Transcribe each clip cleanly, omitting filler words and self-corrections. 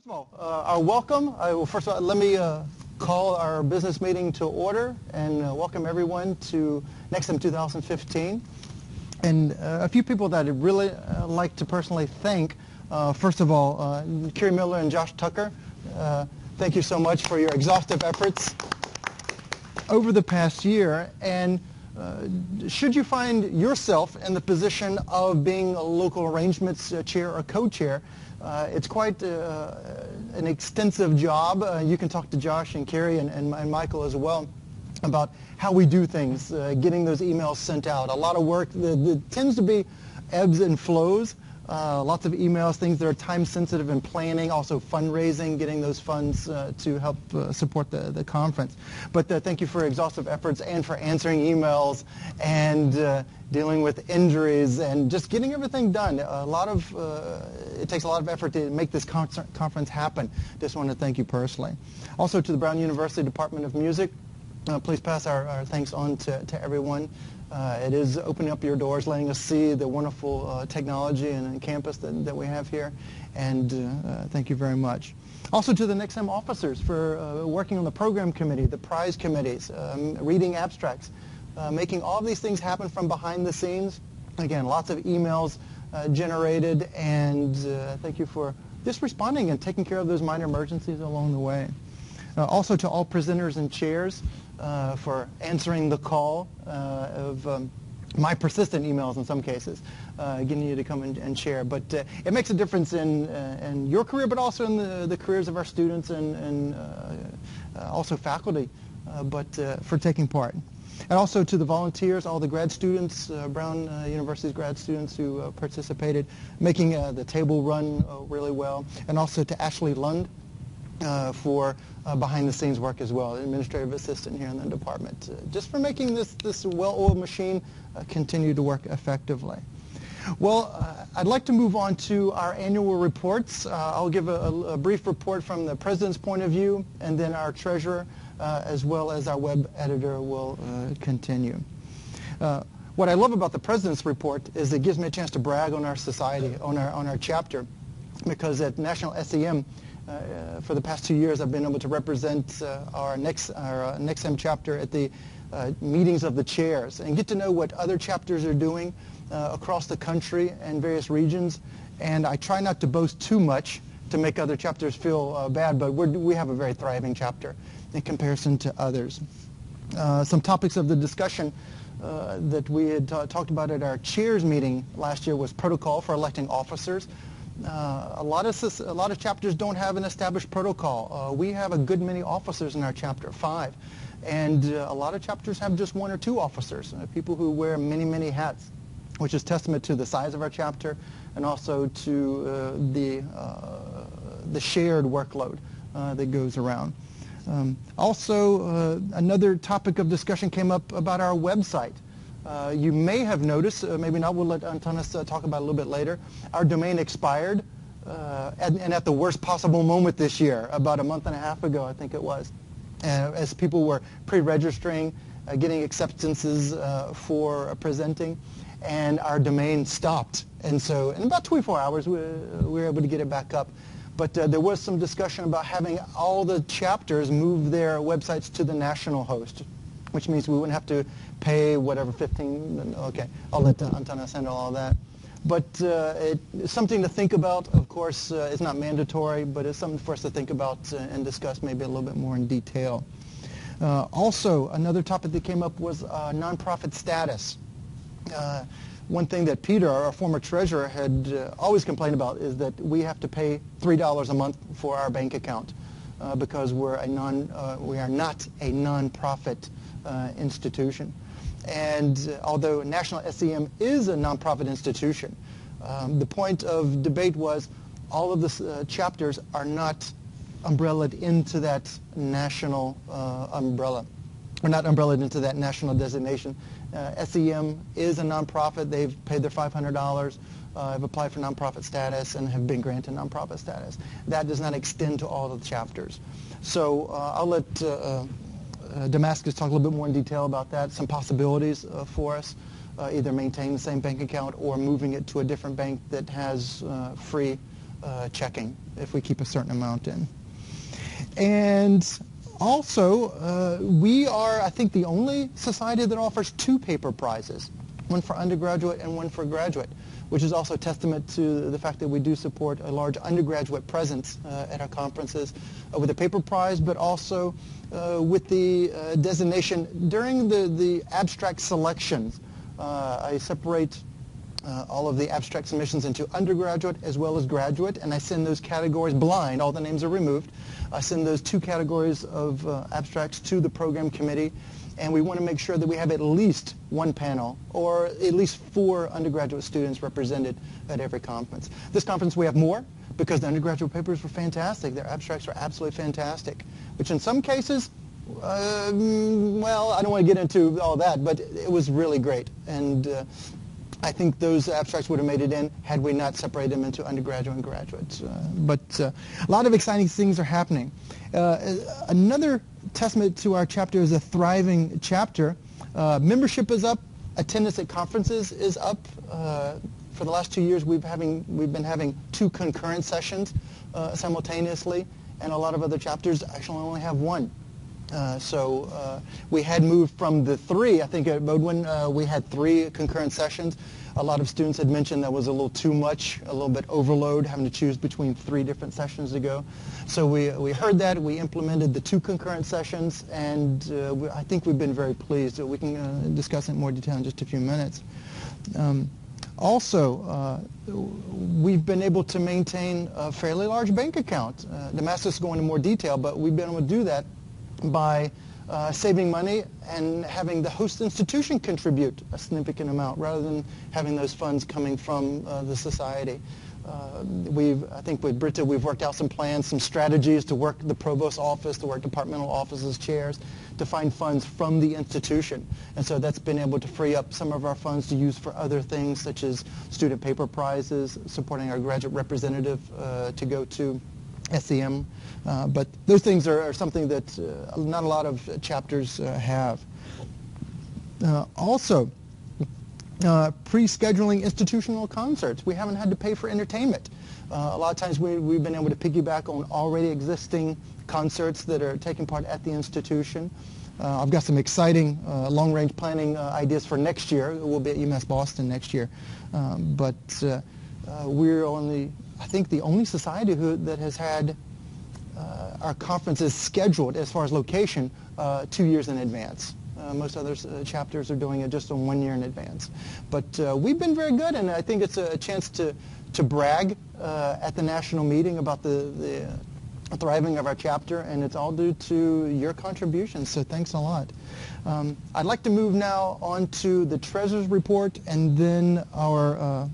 First of all, our welcome. First of all, let me call our business meeting to order and welcome everyone to NECSEM 2015. And a few people that I'd really like to personally thank. First of all, Kerry Miller and Josh Tucker, thank you so much for your exhaustive efforts over the past year. And should you find yourself in the position of being a local arrangements chair or co-chair, it's quite an extensive job. You can talk to Josh and Kerry and Michael as well about how we do things, getting those emails sent out. A lot of work. There tends to be ebbs and flows. Lots of emails, things that are time sensitive in planning, also fundraising, getting those funds to help support the conference. But thank you for your exhaustive efforts and for answering emails and dealing with injuries and just getting everything done. It takes a lot of effort to make this conference happen. Just want to thank you personally. Also to the Brown University Department of Music, please pass our thanks on to everyone. It is opening up your doors, letting us see the wonderful technology and campus that we have here, and thank you very much. Also to the NECSEM officers for working on the program committee, the prize committees, reading abstracts, making all of these things happen from behind the scenes. Again, lots of emails generated, and thank you for just responding and taking care of those minor emergencies along the way. Also to all presenters and chairs, for answering the call of my persistent emails in some cases, getting you to come and share. But it makes a difference in your career, but also in the careers of our students and also faculty, but for taking part. And also to the volunteers, all the grad students, Brown University's grad students who participated, making the table run really well. And also to Ashley Lund, for behind-the-scenes work as well, administrative assistant here in the department, just for making this well-oiled machine continue to work effectively. Well, I'd like to move on to our annual reports. I'll give a brief report from the president's point of view, and then our treasurer, as well as our web editor, will continue. What I love about the president's report is it gives me a chance to brag on our society, on our chapter, because at National SEM, for the past 2 years, I've been able to represent our NECSEM chapter at the meetings of the chairs and get to know what other chapters are doing across the country and various regions. And I try not to boast too much to make other chapters feel bad, but we have a very thriving chapter in comparison to others. Some topics of the discussion that we had talked about at our chairs meeting last year was protocol for electing officers. A lot of chapters don't have an established protocol. We have a good many officers in our chapter, 5. And a lot of chapters have just 1 or 2 officers, people who wear many, many hats, which is testament to the size of our chapter and also to the shared workload that goes around. Also, another topic of discussion came up about our website. You may have noticed, maybe not, we'll let Antanas talk about it a little bit later, our domain expired, and at the worst possible moment this year, about a month and a half ago, I think it was, as people were pre-registering, getting acceptances for presenting, and our domain stopped. And so in about 24 hours, we were able to get it back up. But there was some discussion about having all the chapters move their websites to the national host, which means we wouldn't have to pay whatever, 15, okay, I'll let Antanas handle all that. But it's something to think about. Of course, it's not mandatory, but it's something for us to think about and discuss maybe a little bit more in detail. Also, another topic that came up was nonprofit status. One thing that Peter, our former treasurer, had always complained about is that we have to pay $3 a month for our bank account because we are not a nonprofit institution. And although National SEM is a nonprofit institution, the point of debate was all of the chapters are not umbrellaed into that national umbrella, or not umbrellaed into that national designation. SEM is a nonprofit. They've paid their $500, have applied for nonprofit status, and have been granted nonprofit status. That does not extend to all of the chapters. So I'll let Damascus talk a little bit more in detail about that, some possibilities for us, either maintaining the same bank account or moving it to a different bank that has free checking if we keep a certain amount in. And also, we are, I think, the only society that offers 2 paper prizes, one for undergraduate and one for graduate, which is also a testament to the fact that we do support a large undergraduate presence at our conferences with a paper prize, but also with the designation during the abstract selections. I separate all of the abstract submissions into undergraduate as well as graduate, and I send those categories blind. All the names are removed. I send those 2 categories of abstracts to the program committee, and we want to make sure that we have at least 1 panel or at least 4 undergraduate students represented at every conference. This conference we have more because the undergraduate papers were fantastic. Their abstracts are absolutely fantastic, which in some cases, well, I don't want to get into all that, but it was really great. And I think those abstracts would have made it in had we not separated them into undergraduate and graduate. But a lot of exciting things are happening. Another testament to our chapter is a thriving chapter. Membership is up. Attendance at conferences is up. For the last 2 years, we've been having 2 concurrent sessions simultaneously, and a lot of other chapters actually only have 1. So we had moved from the 3, I think at Bodwin, we had 3 concurrent sessions. A lot of students had mentioned that was a little too much, a little bit overload, having to choose between 3 different sessions to go. So we heard that, we implemented the 2 concurrent sessions, and I think we've been very pleased. We can discuss it in more detail in just a few minutes. Also, we've been able to maintain a fairly large bank account. Damascus will go into more detail, but we've been able to do that by saving money and having the host institution contribute a significant amount rather than having those funds coming from the society. I think with Britta, we've worked out some plans, some strategies to work the provost office, to work departmental offices, chairs, to find funds from the institution. And so that's been able to free up some of our funds to use for other things, such as student paper prizes, supporting our graduate representative to go to SEM. But those things are something that not a lot of chapters have. Also, pre-scheduling institutional concerts. We haven't had to pay for entertainment. A lot of times we've been able to piggyback on already existing concerts that are taking part at the institution. I've got some exciting long-range planning ideas for next year. We'll be at UMass Boston next year. But we're I think the only society that has had our conferences scheduled as far as location 2 years in advance. Most other chapters are doing it just on 1 year in advance. But we've been very good, and I think it's a chance to brag at the national meeting about the thriving of our chapter, and it's all due to your contributions, so thanks a lot. I'd like to move now on to the Treasurer's Report and then our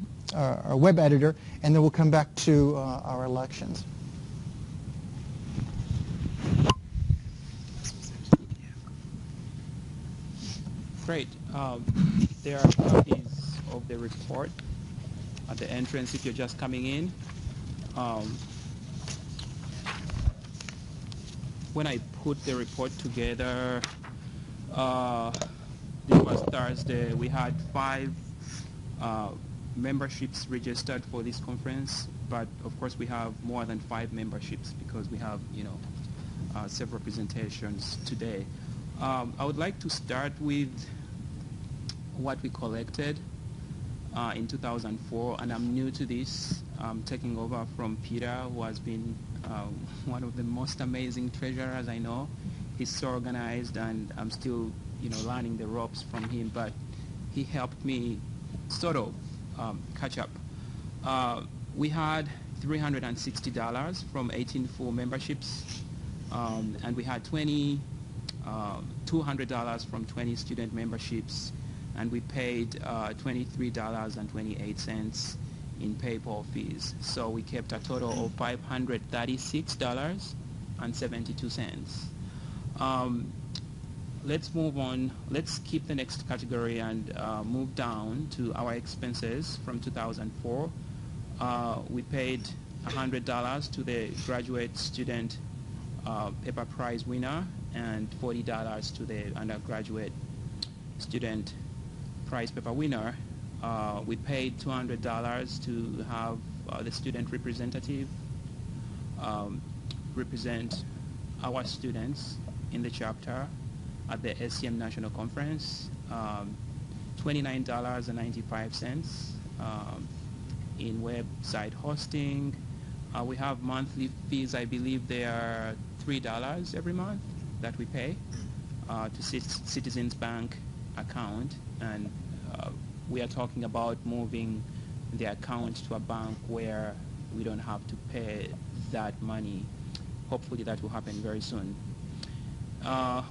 web editor, and then we'll come back to our elections. Great. There are copies of the report at the entrance if you're just coming in. When I put the report together, this was Thursday, we had 5 memberships registered for this conference, but of course we have more than 5 memberships because we have, several presentations today. I would like to start with what we collected in 2004, and I'm new to this. I'm taking over from Peter, who has been one of the most amazing treasurers I know. He's so organized, and I'm still, learning the ropes from him, but he helped me sort of catch up. We had $360 from 18 full memberships, and we had $200 from 20 student memberships, and we paid $23.28 in PayPal fees. So we kept a total of $536.72. Let's move on. Let's keep the next category and move down to our expenses from 2004. We paid $100 to the graduate student paper prize winner and $40 to the undergraduate student prize paper winner. We paid $200 to have the student representative represent our students in the chapter at the NECSEM National Conference. $29.95 in website hosting. We have monthly fees. I believe they are $3 every month that we pay to Citizens Bank account, and we are talking about moving the account to a bank where we don't have to pay that money. Hopefully that will happen very soon.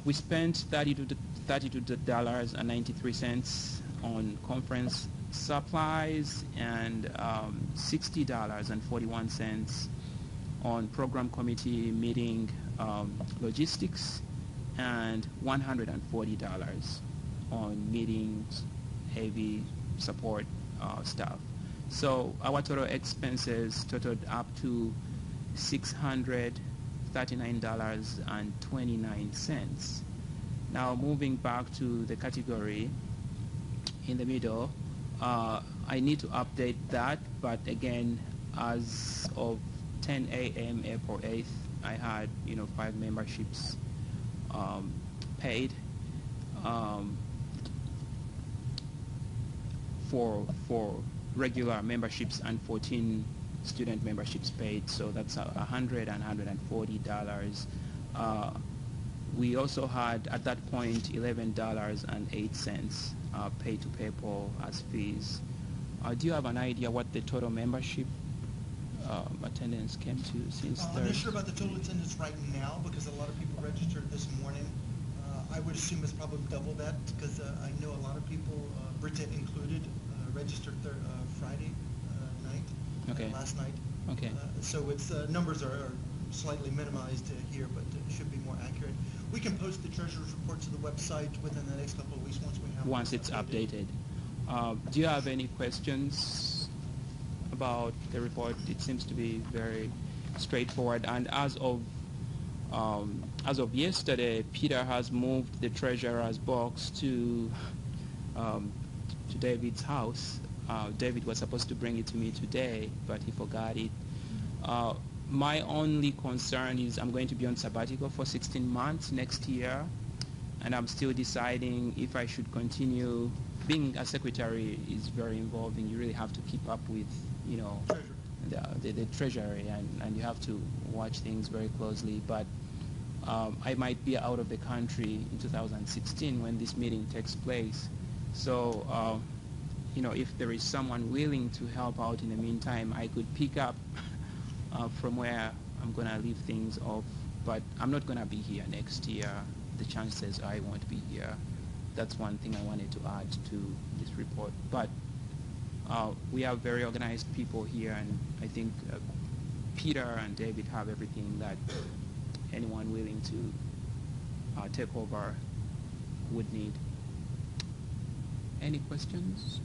We spent $32.93 on conference supplies and $60.41 on program committee meeting logistics, and $140 on meetings, heavy support staff. So our total expenses totaled up to $639.29. Now moving back to the category in the middle, I need to update that, but again, as of 10 a.m. April 8th, I had 5 memberships paid for regular memberships and 14 student memberships paid, so that's $100 and $140. We also had at that point $11.08 paid to PayPal as fees. Do you have an idea what the total membership attendance came to since I'm not sure about the total attendance right now because a lot of people registered this morning. I would assume it's probably double that because I know a lot of people, Britta included, registered Friday night, last night. Okay. So its numbers are slightly minimized here, but it should be more accurate. We can post the treasurer's report to the website within the next couple of weeks once it's updated. Do you have any questions about the report? It seems to be very straightforward. And as of yesterday, Peter has moved the treasurer's box to David's house. David was supposed to bring it to me today, but he forgot it. My only concern is I'm going to be on sabbatical for 16 months next year, and I'm still deciding if I should continue. Being a secretary is very involving. You really have to keep up with, the treasury, and you have to watch things very closely. But I might be out of the country in 2016 when this meeting takes place. So, if there is someone willing to help out in the meantime, I could pick up from where I'm going to leave things off. But I'm not going to be here next year. The chances I won't be here. That's one thing I wanted to add to this report. But we have very organized people here, and I think Peter and David have everything that anyone willing to take over would need. Any questions?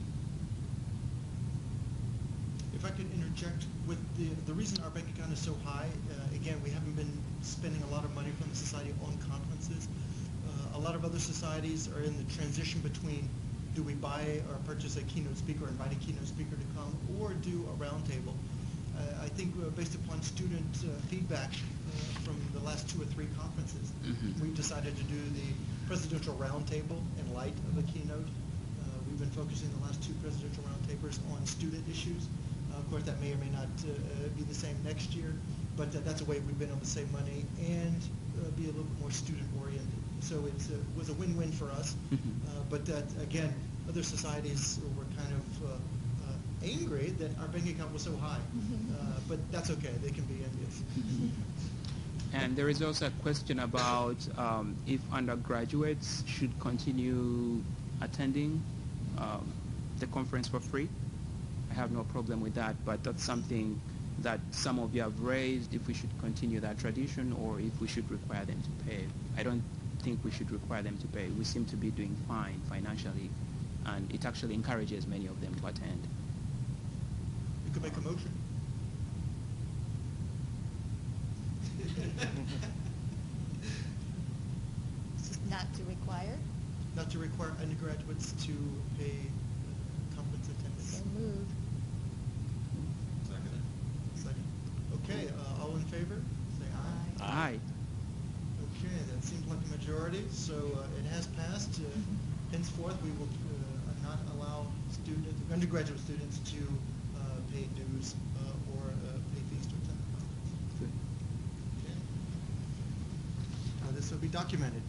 If I could interject with the reason our bank account is so high, again, we haven't been spending a lot of money from the society on conferences. A lot of other societies are in the transition between do we buy or purchase a keynote speaker, invite a keynote speaker to come, or do a roundtable. I think based upon student feedback from the last 2 or 3 conferences, we've decided to do the presidential roundtable in light of a keynote. We've been focusing the last 2 presidential roundtables on student issues. Of course, that may or may not be the same next year, but that's a way we've been able to save money and be a little bit more student-oriented. So it was a win-win for us. But again, other societies were kind of angry that our bank account was so high. But that's okay. They can be envious. And there is also a question about if undergraduates should continue attending the conference for free. I have no problem with that, but that's something that some of you have raised, if we should continue that tradition or if we should require them to pay. I don't think we should require them to pay. We seem to be doing fine financially, and it actually encourages many of them to attend. You could make a motion. Not to require? Not to require undergraduates to pay conference attendance. So moved. Second. favor, say aye. Aye. Okay, that seems like a majority, so it has passed. Henceforth, we will not allow undergraduate students to pay dues or pay fees to attend the conference. Good. Okay. This will be documented.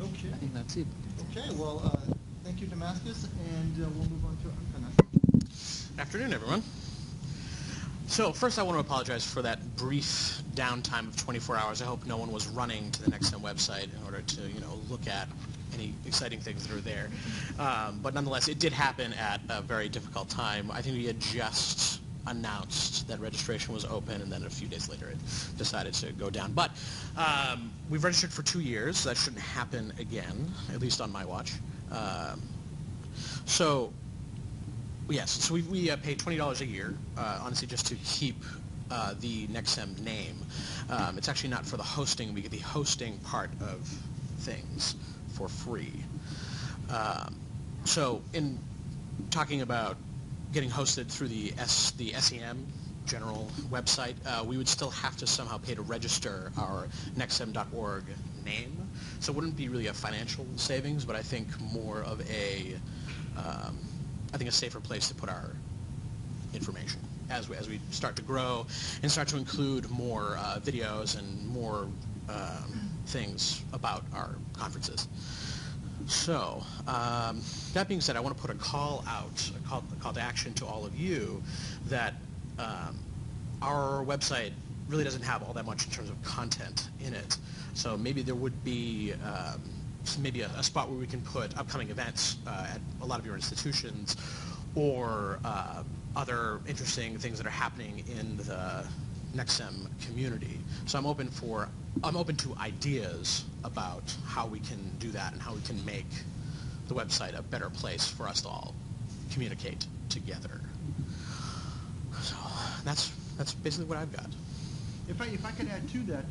Okay. I think that's it. Okay, well, thank you, Damascus, and we'll move on to Arkana. Afternoon, everyone. So first I want to apologize for that brief downtime of 24 hours. I hope no one was running to the NECSEM website in order to, look at any exciting things that are there. But nonetheless, it did happen at a very difficult time. I think we had just announced that registration was open, and then a few days later it decided to go down. But we've registered for 2 years, so that shouldn't happen again, at least on my watch. Yes, so we pay $20 a year, honestly, just to keep the NECSEM name. It's actually not for the hosting. We get the hosting part of things for free. So in talking about getting hosted through the SEM general website, we would still have to somehow pay to register our nexsem.org name. So it wouldn't be really a financial savings, but I think more of a safer place to put our information as we start to grow and start to include more videos and more things about our conferences. So that being said, I want to put a call to action to all of you that our website really doesn't have all that much in terms of content in it. So maybe there would be maybe a spot where we can put upcoming events at a lot of your institutions, or other interesting things that are happening in the NECSEM community. So I'm open to ideas about how we can do that and how we can make the website a better place for us to all communicate together. So that's basically what I've got. If I could add to that,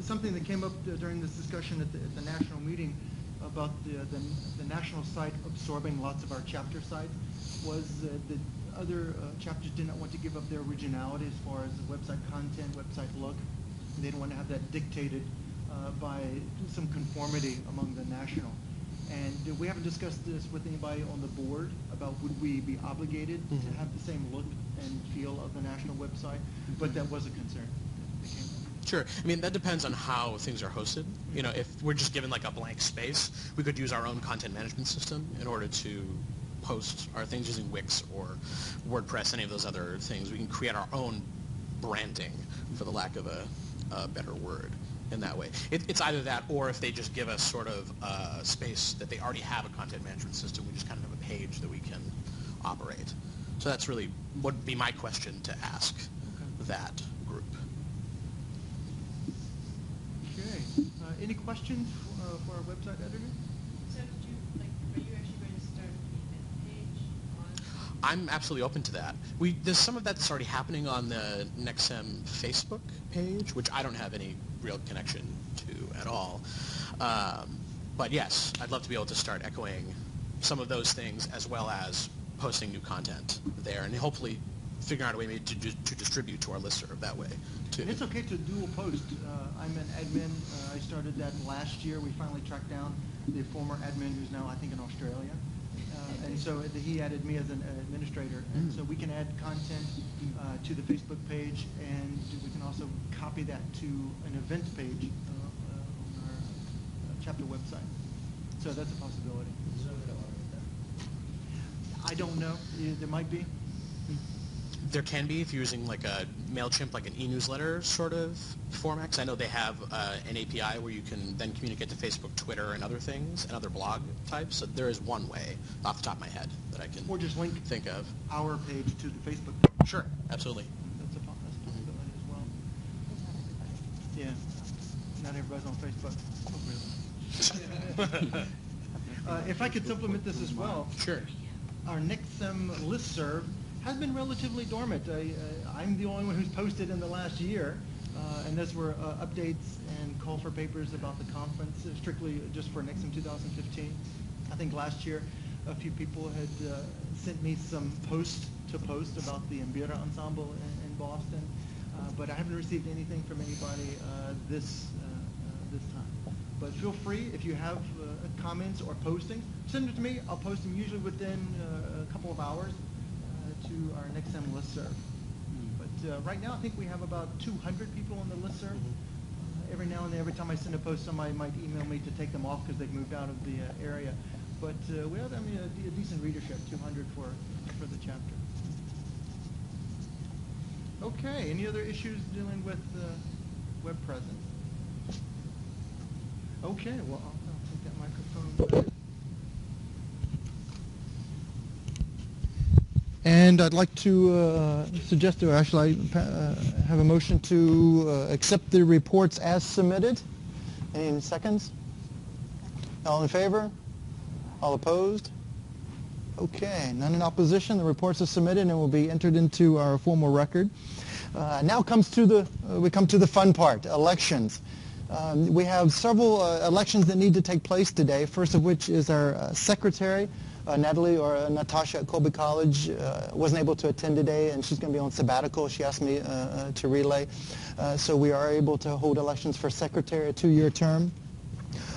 something that came up during this discussion at the national meeting about the national site absorbing lots of our chapter sites was that other chapters did not want to give up their originality as far as the website content, website look. They didn't want to have that dictated by some conformity among the national. And we haven't discussed this with anybody on the board about would we be obligated to have the same look and feel of the national website, but that was a concern that came up. Sure. I mean, that depends on how things are hosted. If we're just given like a blank space, we could use our own content management system in order to post our things using Wix or WordPress, any of those other things. We can create our own branding, for the lack of a better word, in that way. It's either that, or if they just give us sort of a space that they already have a content management system, we just kind of have a page that we can operate. So that's really would be my question to ask that group. Okay. Any questions for our website editor? So are you actually going to start an event page on? I'm absolutely open to that. There's some of that that's already happening on the NECSEM Facebook page, which I don't have any real connection to at all. But yes, I'd love to be able to start echoing some of those things as well as posting new content there, and hopefully figuring out a way maybe to distribute to our listserv that way too. And it's okay to dual post. I'm an admin. I started that last year. We finally tracked down the former admin who's now, I think, in Australia. And so he added me as an administrator. And so we can add content to the Facebook page, and we can also copy that to an event page on our chapter website. So that's a possibility. I don't know. There might be. There can be if you're using like a MailChimp, like an e-newsletter sort of format. 'Cause I know they have an API where you can then communicate to Facebook, Twitter, and other things, and other blog types. So there is one way off the top of my head that I can Or just link think of. our page to the Facebook page. Sure, absolutely. That's a possibility as well. Yeah. Not everybody's on Facebook. Oh, really? If I could supplement this as well. Sure. Our NECSEM listserv has been relatively dormant. I'm the only one who's posted in the last year, and those were updates and call for papers about the conference, strictly just for NECSEM 2015. I think last year a few people had sent me some post to post about the Mbira Ensemble in Boston, but I haven't received anything from anybody this time. But feel free, if you have comments or postings, send it to me. I'll post them usually within a couple of hours to our NECSEM listserv. But right now, I think we have about 200 people on the listserv. Every now and then, every time I send a post, somebody might email me to take them off because they've moved out of the area. But we have, a decent readership, 200 for the chapter. Okay, any other issues dealing with web presence? Okay, well, I'll take that microphone back. And I'd like to suggest, or actually have a motion to accept the reports as submitted. Any seconds? All in favor? All opposed? Okay, none in opposition. The reports are submitted and will be entered into our formal record. Now we come to the fun part, elections. We have several elections that need to take place today, first of which is our secretary. Natasha at Colby College wasn't able to attend today, and she's going to be on sabbatical. She asked me to relay. So we are able to hold elections for secretary, a 2-year term.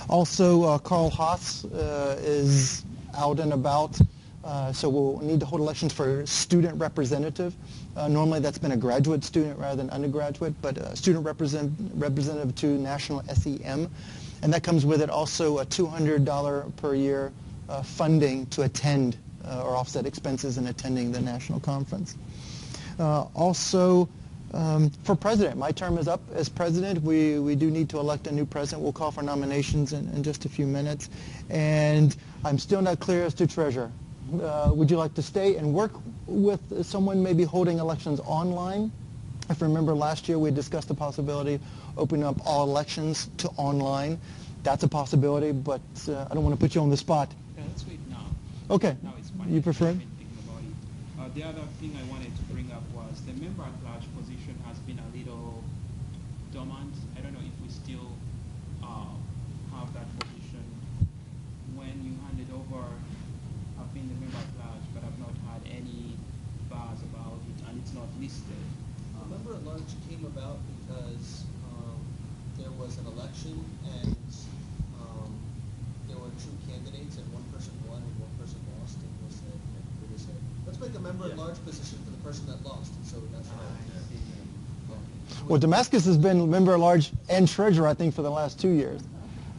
Also, Carl Haas is out and about, so we'll need to hold elections for student representative. Normally that's been a graduate student rather than undergraduate, but student representative to National SEM. And that comes with it also a $200 per year funding to attend or offset expenses in attending the national conference. Also, for president, my term is up as president. We do need to elect a new president. We'll call for nominations in just a few minutes. And I'm still not clear as to treasurer. Would you like to stay and work with someone maybe holding elections online? If you remember last year we discussed the possibility of opening up all elections to online. That's a possibility, but I don't want to put you on the spot. Yeah, let's wait now. Okay. Now it's fine. You prefer? I've been thinking about it. The other thing I wanted to bring up was the member at large position has been a little dormant. I don't know if we still have that position. When you hand it over, I've been the member at large, but I've not had any buzz about it, and it's not listed. The member at large came about because there was an election and there were 2 candidates, and one person won and one person lost, and we said, let's make a member at large position for the person that lost, and so that's why. Well, Damascus has been member at large and treasurer, I think, for the last 2 years.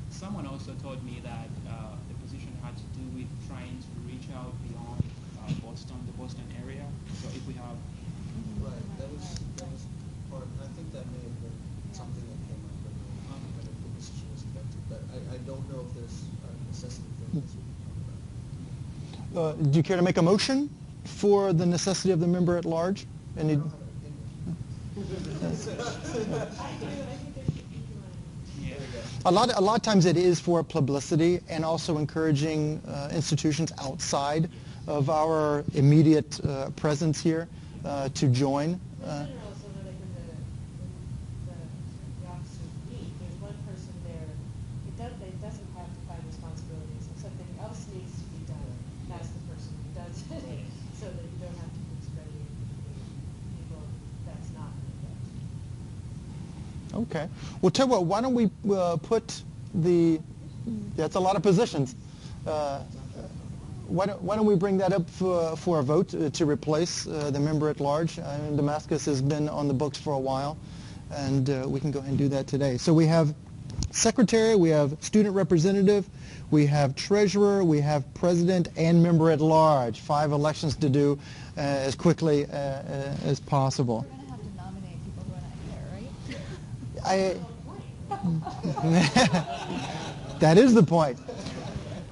Someone also told me that the position had to do with trying to reach out beyond Boston, the Boston area. So if we have... Right, that was part of, I think that may have been something that came up when the position was elected, but I don't know if there's a necessity for this. Do you care to make a motion for the necessity of the member at large? Any? I do. I think there should be one. Yeah. A lot of times it is for publicity and also encouraging institutions outside of our immediate presence here to join. In general, so that like when the officers meet, there's one person there. It doesn't have to find responsibilities. If something else needs to be done, that's the person who does it, so that you don't have to keep spreading people that's not in it. Okay. Well, tell you what, why don't we put the, that's a lot of positions. Why don't we bring that up for a vote to replace the member at large? Damascus has been on the books for a while, and we can go ahead and do that today. So we have secretary, we have student representative, we have treasurer, we have president, and member at large. 5 elections to do as quickly as possible. We're going to have to nominate people who are not here, right? That is the point.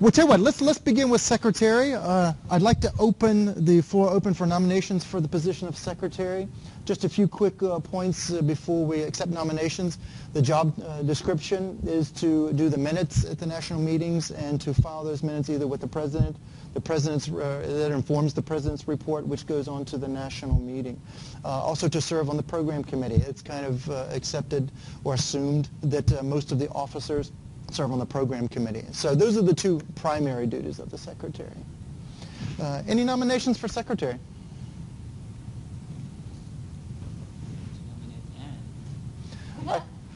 Well, tell you what, let's begin with secretary. I'd like to open the floor open for nominations for the position of secretary. Just a few quick points before we accept nominations. The job description is to do the minutes at the national meetings and to file those minutes either with the president's that informs the president's report, which goes on to the national meeting. Also to serve on the program committee. It's kind of accepted or assumed that most of the officers serve on the program committee. So those are the 2 primary duties of the secretary. Any nominations for secretary?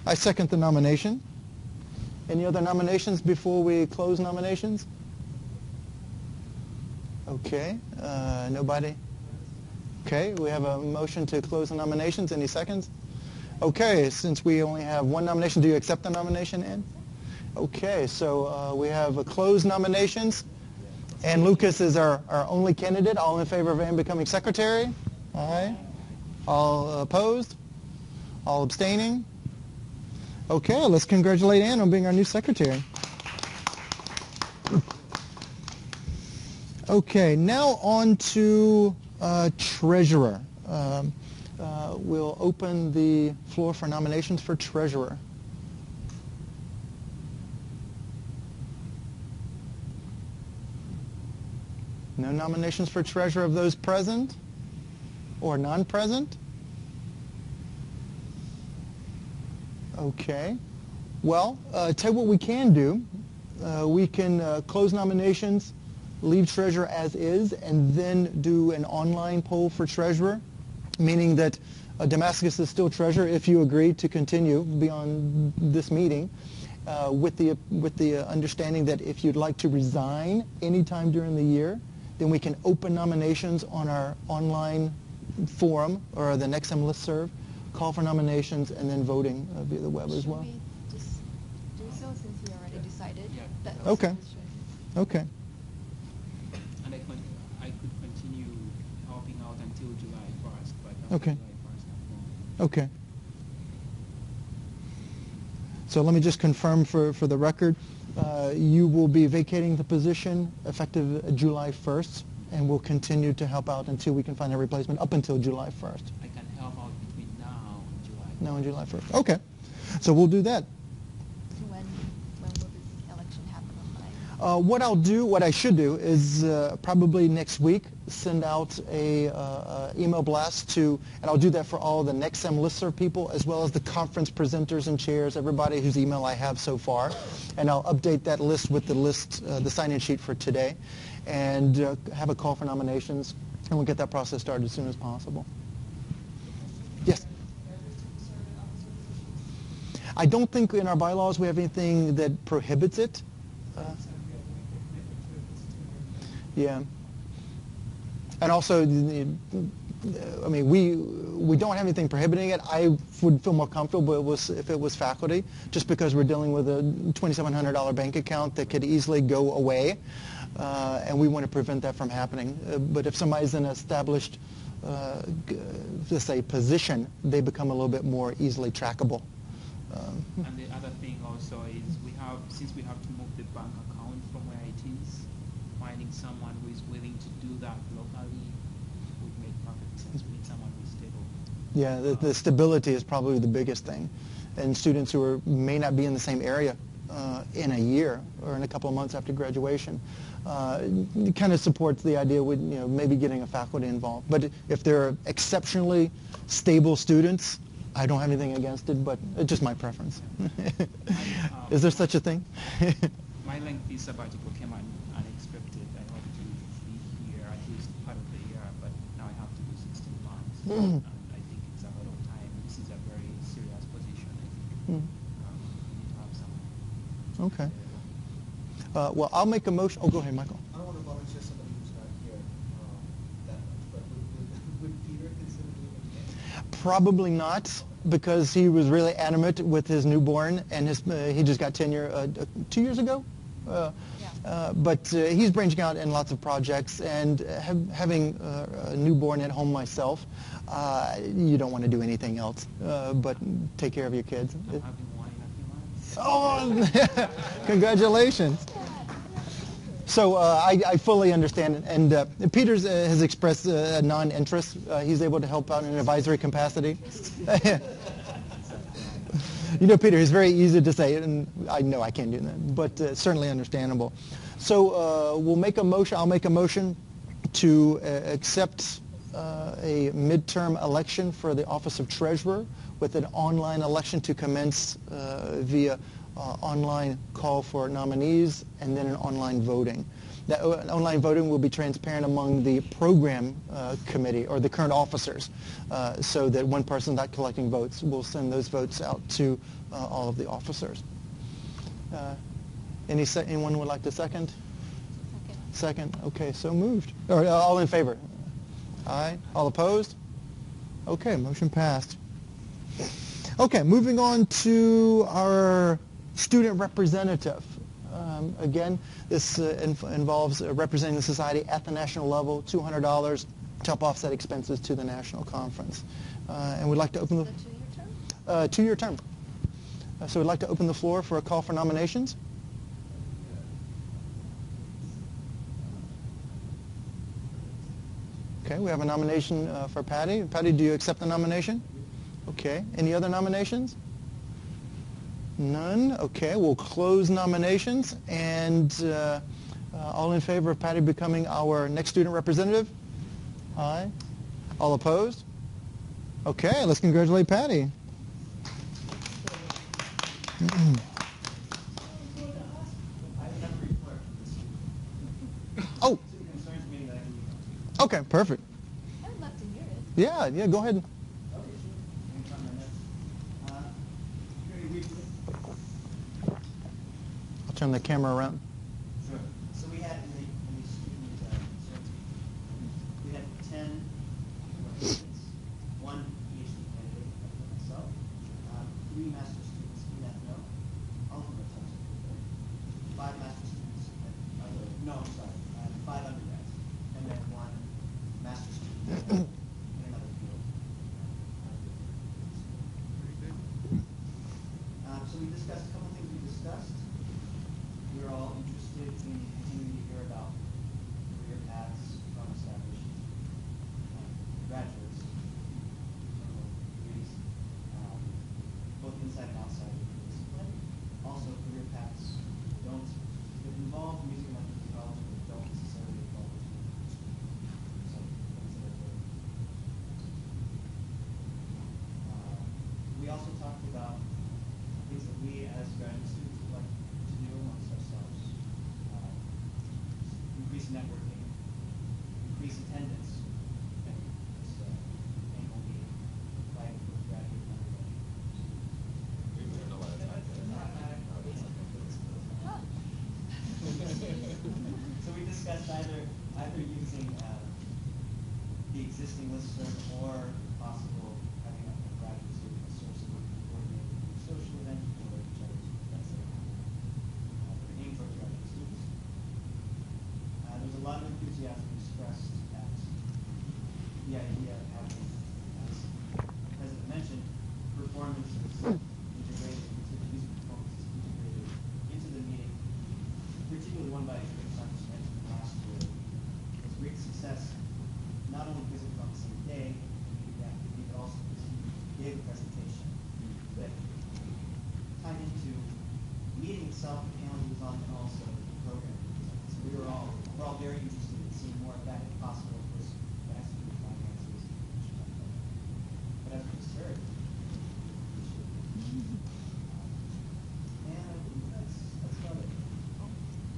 I second the nomination. Any other nominations before we close nominations? Okay, nobody? Okay, we have a motion to close the nominations. Any seconds? Okay, since we only have one nomination, do you accept the nomination, Ann? Okay, so we have closed nominations. And Lucas is our only candidate. All in favor of Ann becoming secretary? Aye. All opposed? All abstaining? Okay, let's congratulate Ann on being our new secretary. Okay, now on to treasurer. We'll open the floor for nominations for treasurer. No nominations for treasurer of those present or non-present? Okay. Well, tell you what we can do. We can close nominations, leave treasurer as is, and then do an online poll for treasurer, meaning that Damascus is still treasurer if you agree to continue beyond this meeting, with the understanding that if you'd like to resign anytime during the year, then we can open nominations on our online forum or the NECSEM listserv, call for nominations, and then voting via the web as well. Should we just do so since we already decided? Yeah. That Okay. was the Okay. And I could continue helping out until July 1st, but after Okay. July 1st, I'm gone. Okay. So let me just confirm for the record, you will be vacating the position effective July 1st, and will continue to help out until we can find a replacement up until July 1st. I can help out between now and July. Now on July 1st. Okay. So we'll do that. So when will this election happen online? What I should do is probably next week send out a email blast to, and I'll do that for all the NECSEM listserv people as well as the conference presenters and chairs, everybody whose email I have so far, and I'll update that list with the list, the sign-in sheet for today, and have a call for nominations, and we'll get that process started as soon as possible. Yes. I don't think in our bylaws we have anything that prohibits it. Yeah. And also, I mean, we don't have anything prohibiting it. I would feel more comfortable if it was faculty, just because we're dealing with a $2,700 bank account that could easily go away, and we want to prevent that from happening. But if somebody's in an established, let's say, position, they become a little bit more easily trackable. And the other thing also is since we have to move the bank account from where it is, finding someone who is willing to do that locally would make perfect sense. We need someone who's stable. Yeah, the stability is probably the biggest thing. And students who may not be in the same area in a year or in a couple of months after graduation, it kind of supports the idea with maybe getting a faculty involved. But if they're exceptionally stable students, I don't have anything against it, but it's just my preference. Is there such a thing? My lengthy sabbatical came unexpected. I hope to be here at least part of the year, but now I have to do 16 months. And I think it's a lot of time. This is a very serious position. I think we need to have someone. Okay. Well, I'll make a motion. Oh, go ahead, Michael. I don't want to volunteer somebody who's not here that much, but would Peter consider doing it? Probably not, because he was really adamant with his newborn, and he just got tenure 2 years ago. But he's branching out in lots of projects, and having a newborn at home myself, you don't want to do anything else but take care of your kids. I'm having one in a few months. Oh, congratulations. So I fully understand, and Peters has expressed a non-interest. He's able to help out in an advisory capacity. Peter, he's very easy to say, and I know I can't do that, but certainly understandable. So we'll make a motion. I'll make a motion to accept a midterm election for the office of treasurer with an online election to commence via online call for nominees and then an online voting. that online voting will be transparent among the program committee or the current officers, so that one person not collecting votes will send those votes out to all of the officers. Anyone would like to second? Second. Okay, so moved. Or all in favor? Aye. All opposed? Okay, motion passed. Okay, moving on to our student representative. Again, this involves representing the society at the national level, $200 to help offset expenses to the national conference. And we'd like to open the... Is it a 2-year term? 2-year term. So we'd like to open the floor for a call for nominations. Okay, we have a nomination for Patty. Patty, do you accept the nomination? Okay. Any other nominations? None. Okay, we'll close nominations. And all in favor of Patty becoming our next student representative? Aye. All opposed? Okay, let's congratulate Patty. Oh. Okay, perfect. I would love to hear it. Yeah, go ahead. I'll turn the camera around. Sure. So we had in the student survey, we had 10 candidates, one PhD candidate, like myself, 3 master's students in ethno, all of them are substitute, 5 master's students at other, no, I'm sorry, 5 undergrads, and then 1 master's student in another field. So we discussed a couple things we discussed. We were all interested in continuing to hear about career paths from established graduates from degrees, both inside and outside of the discipline. Also, career paths that involve music and ethnomusicology but don't necessarily involve some things that are good. We also talked about things that we as graduate students would like to do amongst ourselves. Increase networking, increase attendance at this annual meeting by postgraduate and undergraduate. So we discussed either using the existing listserv or possible having a graduate student associate coordinate social event or each other's events that are aimed towards graduate students. There was a lot of enthusiasm expressed at the idea of having, as the President mentioned, performances integrated into the music performances integrated into the meeting, particularly one by John just mentioned last year. It was great success, not only because it was on the same day, the activity, but also because he gave a presentation that tied into the meeting itself, the panel he was on, and also the program. So we're all very interested in seeing more of that if possible. Of course, it has to do with finances. But as we just heard, and I think that's about it.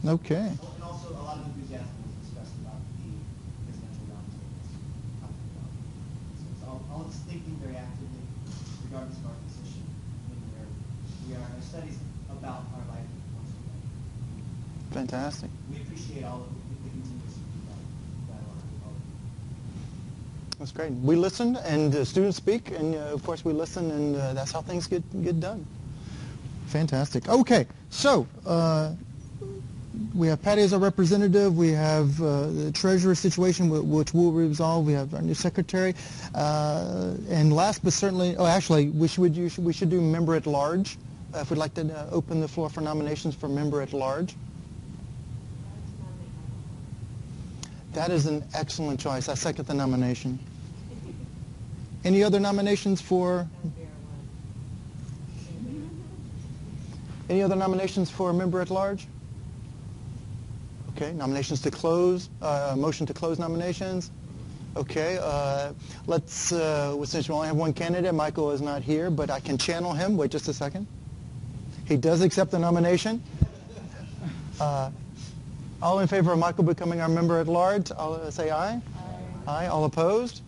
Okay. And also a lot of enthusiasm was discussed about the presidential roundtables. So all it's thinking very actively, regardless of our position, in where we are in our studies about our life once we die. Fantastic. We appreciate all of the continuous dialogue with all of you. That's great. We listen, and students speak, and of course we listen, and that's how things get done. Fantastic. Okay, so we have Patty as our representative. We have the treasurer situation, which will resolve. We have our new secretary, and last but certainly, actually, we should do member at large. If we'd like to open the floor for nominations for member at large. That is an excellent choice. I second the nomination. Any other nominations for? Any other nominations for a member at large? Okay, nominations to close. Motion to close nominations. Okay, since we only have one candidate, Michael is not here, but I can channel him. Wait just a second. He does accept the nomination. All in favor of Michael becoming our member at large, I'll say aye. Aye. Aye. All opposed?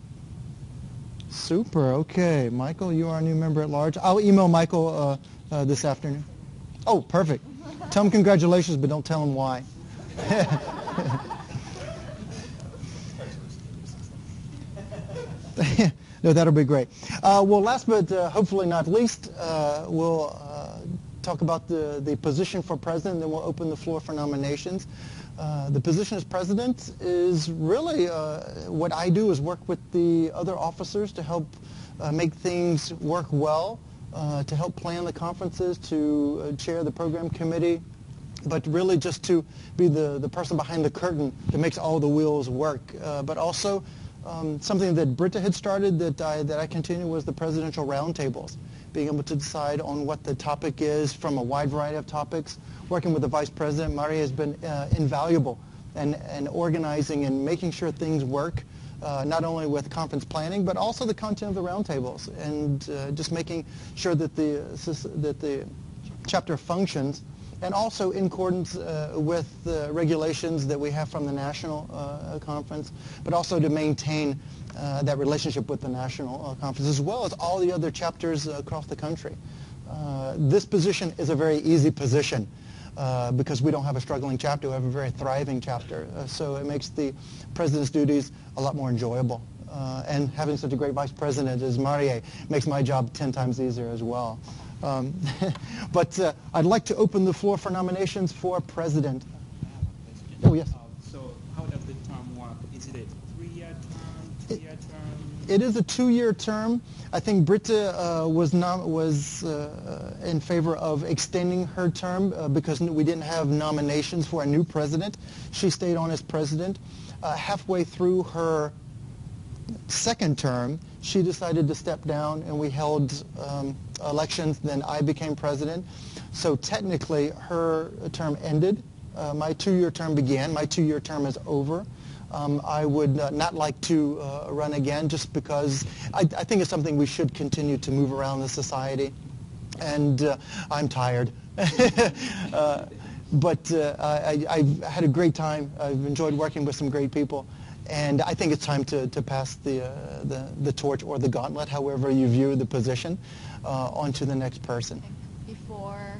Super. Okay. Michael, you are a new member at large. I'll email Michael this afternoon. Oh, perfect. Tell him congratulations, but don't tell him why. No, that'll be great. Well, last but hopefully not least, we'll talk about the position for president, then we'll open the floor for nominations. The position as president is really what I do is work with the other officers to help make things work well, to help plan the conferences, to chair the program committee, but really just to be the person behind the curtain that makes all the wheels work. But also something that Britta had started that I continue was the presidential roundtables, being able to decide on what the topic is from a wide variety of topics. Working with the Vice President, Maria has been invaluable in organizing and making sure things work, not only with conference planning, but also the content of the roundtables, and just making sure that the chapter functions, and also in accordance with the regulations that we have from the national conference, but also to maintain that relationship with the national conference, as well as all the other chapters across the country. This position is a very easy position because we don't have a struggling chapter. We have a very thriving chapter. So it makes the president's duties a lot more enjoyable. And having such a great vice president as Maria makes my job 10 times easier as well. But I'd like to open the floor for nominations for president. Oh, yes. So how does the term work? Is it a 3-year term, 2-year term? It is a 2-year term. I think Britta was in favor of extending her term because we didn't have nominations for a new president. She stayed on as president. Halfway through her second term, she decided to step down, and we held elections. Then I became president. So technically, her term ended. My 2-year term began. My 2-year term is over. I would not like to run again just because I think it's something we should continue to move around the society. And I'm tired. But I've had a great time. I've enjoyed working with some great people. And I think it's time to pass the torch or the gauntlet, however you view the position, on to the next person. Before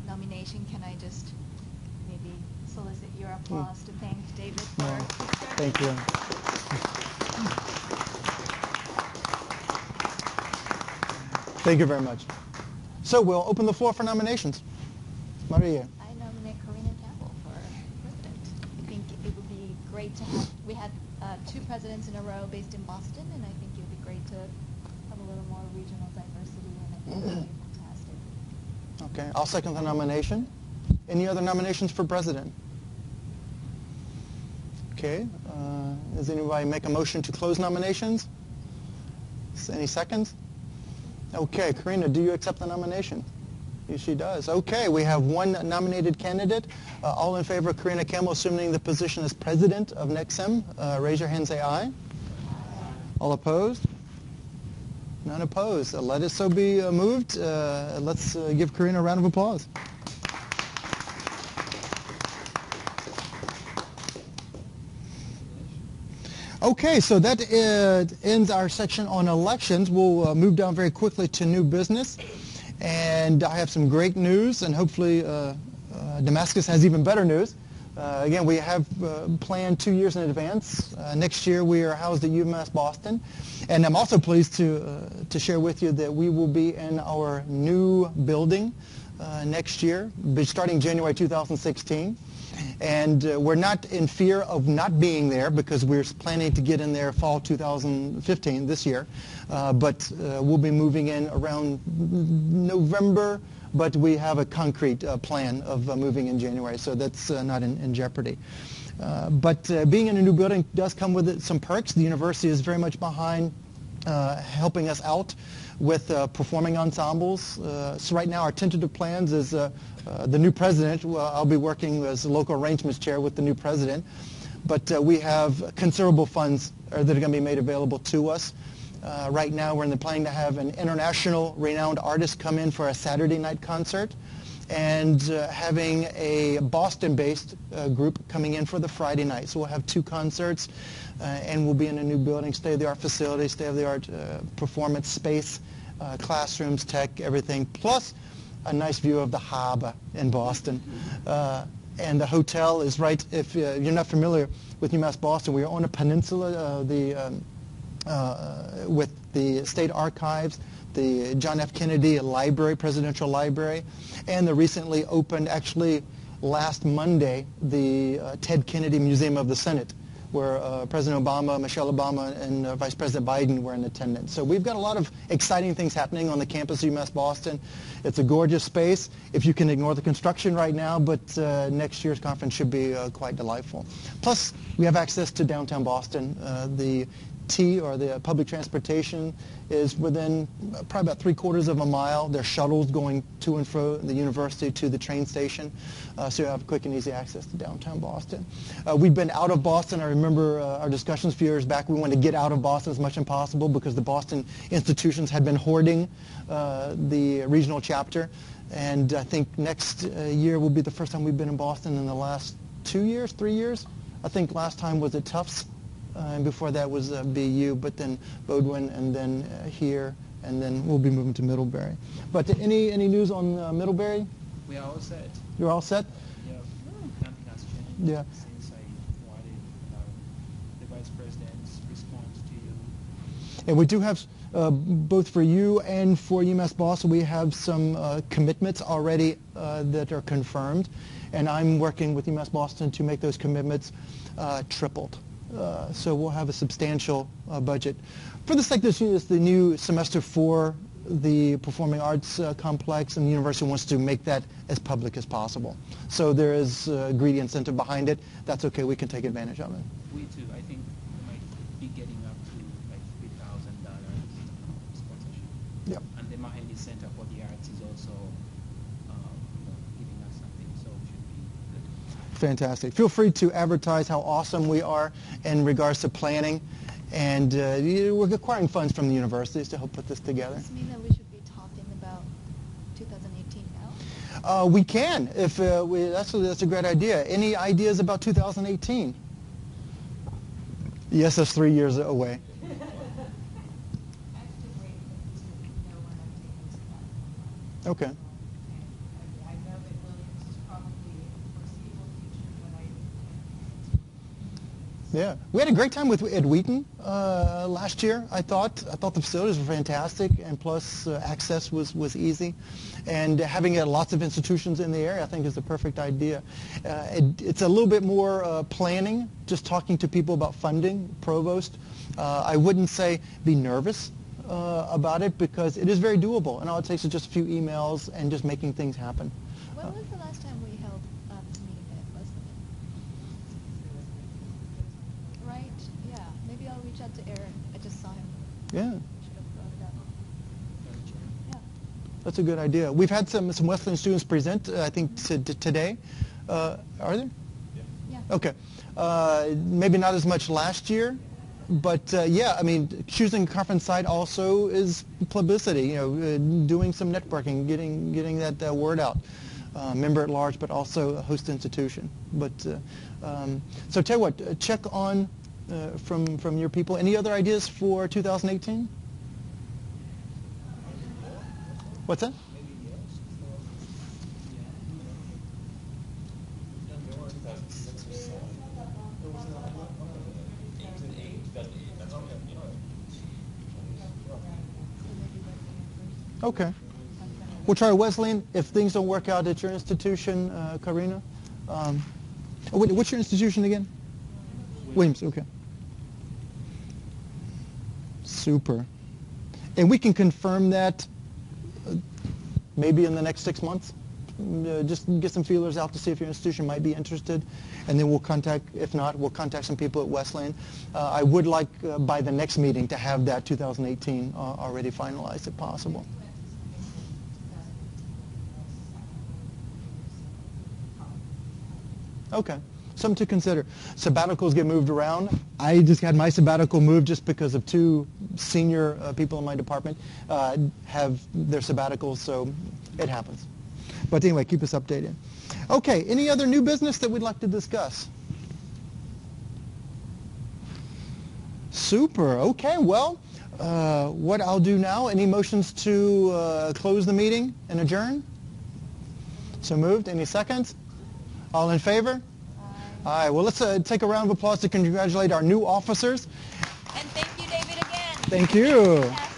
nomination, can I just maybe solicit your applause to thank David for his service? Thank you. Thank you very much. So we'll open the floor for nominations. Maria. I nominate Karina Campbell for president. I think it would be great to have, we had 2 presidents in a row based in Boston, and I think it would be great to have a little more regional diversity, and I think it would be fantastic. Okay, I'll second the nomination. Any other nominations for president? Okay, does anybody make a motion to close nominations? Any seconds? Okay, Karina, do you accept the nomination? Yes, she does. Okay, we have 1 nominated candidate. All in favor of Karina Campbell assuming the position as president of NECSEM, raise your hand, say aye. Aye. All opposed? None opposed. Let it so be moved. Let's give Karina a round of applause. Okay, so that ends our section on elections. We'll move down very quickly to new business. And I have some great news, and hopefully Damascus has even better news. Again, we have planned 2 years in advance. Next year we are housed at UMass Boston. And I'm also pleased to share with you that we will be in our new building next year, starting January 2016. And we're not in fear of not being there because we're planning to get in there fall 2015, this year. But we'll be moving in around November, but we have a concrete plan of moving in January, so that's not in jeopardy. But being in a new building does come with it some perks. The university is very much behind helping us out with performing ensembles. So right now our tentative plans is the new president. I'll be working as a local arrangements chair with the new president. But we have considerable funds that are going to be made available to us. Right now we're in the planning to have an international renowned artist come in for a Saturday night concert. and having a Boston-based group coming in for the Friday night. So we'll have 2 concerts, and we'll be in a new building, state-of-the-art facility, state-of-the-art performance space, classrooms, tech, everything, plus a nice view of the harbor in Boston. And the hotel is right, if you're not familiar with UMass Boston, we are on a peninsula with the State Archives, the John F. Kennedy Library, Presidential Library, and the recently opened, actually last Monday, the Ted Kennedy Museum of the Senate, where President Obama, Michelle Obama, and Vice President Biden were in attendance. So we've got a lot of exciting things happening on the campus of UMass Boston. It's a gorgeous space, if you can ignore the construction right now, but next year's conference should be quite delightful. Plus, we have access to downtown Boston. The T, or the public transportation, is within probably about 3/4 of a mile. There are shuttles going to and fro the university to the train station, so you have quick and easy access to downtown Boston. We've been out of Boston. I remember our discussions a few years back. We wanted to get out of Boston as much as possible because the Boston institutions had been hoarding the regional chapter, and I think next year will be the first time we've been in Boston in the last 2 years, 3 years. I think last time was at Tufts. And before that was BU, but then Bodwin, and then here, and then we'll be moving to Middlebury. But any news on Middlebury? We are all set. You're all set? Yeah, nothing has changed Yeah. since I forwarded the Vice President's response to you. And we do have, both for you and for UMass Boston, we have some commitments already that are confirmed. And I'm working with UMass Boston to make those commitments tripled. So we'll have a substantial budget. For the sake this is the new semester for the Performing Arts Complex, and the university wants to make that as public as possible. So there is greedy incentive behind it. That's okay. We can take advantage of it. We too. I think we might be getting up to like $3,000 sponsorship. Yep. And the Maheny Center for the Arts is also giving us something, so it should be good. Fantastic. Feel free to advertise how awesome we are in regards to planning, and we're acquiring funds from the universities to help put this together. Does this mean that we should be talking about 2018 now? We can, if that's a great idea. Any ideas about 2018? Yes, that's 3 years away. Okay. I know that Williams is probably a foreseeable future, but Yeah, we had a great time with Ed Wheaton last year. I thought the facilities were fantastic, and plus access was easy, and having lots of institutions in the area I think is the perfect idea. It's a little bit more planning, just talking to people about funding, provost. I wouldn't say be nervous about it, because it is very doable, and all it takes is just a few emails and just making things happen. When was the last time we held this meeting at Wesleyan? Right? Yeah. Maybe I'll reach out to Aaron. I just saw him. Yeah. Should have brought it up. Yeah. That's a good idea. We've had some Wesleyan students present, I think, today. Are there? Yeah. Okay. Maybe not as much last year, but yeah, I mean, choosing a conference site also is publicity. Doing some networking, getting that word out. Member at large, but also a host institution. But so tell you what, check on from your people. Any other ideas for 2018? What's that? Okay. We'll try Wesleyan. If things don't work out at your institution, Karina. What's your institution again? Williams. Okay. Super. And we can confirm that maybe in the next 6 months. Just get some feelers out to see if your institution might be interested, and then we'll contact, if not, we'll contact some people at Wesleyan. I would like by the next meeting to have that 2018 already finalized if possible. Okay, something to consider. Sabbaticals get moved around. I just had my sabbatical moved just because of 2 senior people in my department have their sabbaticals, so it happens. But anyway, keep us updated. Okay, any other new business that we'd like to discuss? Super. Okay, well, what I'll do now, any motions to close the meeting and adjourn? So moved. Any seconds? All in favor? All right, well, let's take a round of applause to congratulate our new officers. And thank you, David, again. Thank you. Happy